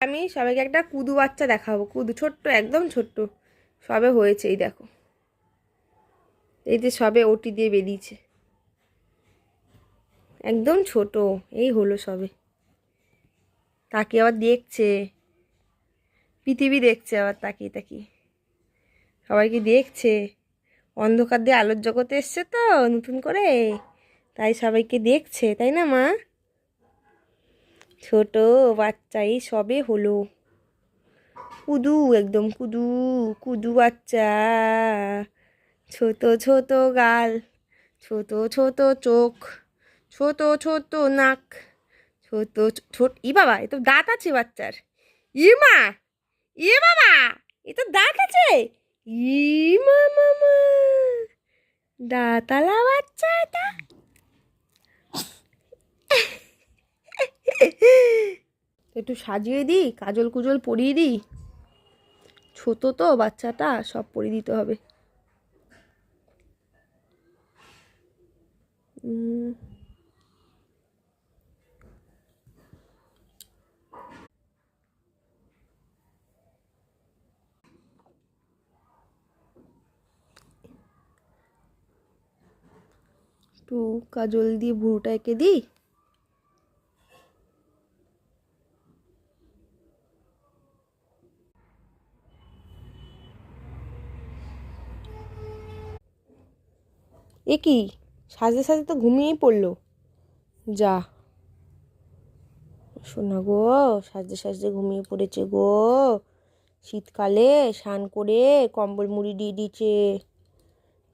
আমি সবাইকে একটা কুদু বাচ্চা দেখাবো। কুদু ছোট্ট, একদম ছোট্ট, সবে হয়েছে। এই দেখো, এই যে সবে ওটি দিয়ে বেরিয়েছে, একদম ছোট, এই হলো সবে। তাকে আবার দেখছে, পৃথিবী দেখছে আবার তাকিয়ে তাকিয়ে, সবাইকে দেখছে। অন্ধকার দিয়ে আলোর জগতে এসছে তো নতুন করে, তাই সবাইকে দেখছে, তাই না মা? ছোট বাচ্চা, এই সবে হলো। কুদু, একদম কুদু, কুদু বাচ্চা। ছোট ছোট গাল, ছোট ছোট চোখ, ছোট ছোট নাক, ছোট ছোট, ই বাবা, এ তো দাঁত আছে বাচ্চার। ই মা, এ বাবা, এ তো দাঁত আছে। ই মা মামা, দাঁতালা বাচ্চা এটা। একটু সাজিয়ে দিই, কাজল কুজল পরিয়ে দিই। ছোট তো বাচ্চাটা, সব পরিয়ে দিতে হবে। একটু কাজল দিয়ে ভুরুটা এঁকে দিই। এ কি, সাজতে সাজতে তো ঘুমিয়েই পড়লো। যা শোনা গো, সাজতে সাজতে ঘুমিয়ে পড়েছে গো। শীতকালে স্নান করে কম্বল মুড়ি দিয়ে দিয়েছে।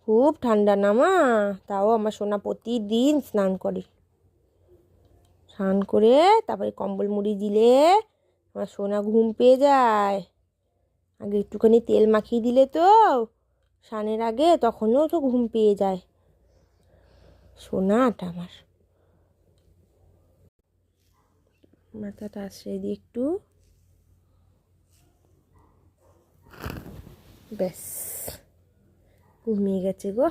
খুব ঠান্ডা না মা, তাও আমার সোনা প্রতিদিন স্নান করে। স্নান করে তারপরে কম্বল মুড়ি দিলে আমার সোনা ঘুম পেয়ে যায়। আগে একটুখানি তেল মাখিয়ে দিলে তো স্নানের আগে, তখনও তো ঘুম পেয়ে যায় সোনাটা আমার। মাথাটা আশ্রয় দিই একটু, ব্যাস ঘুমিয়ে গেছে গো।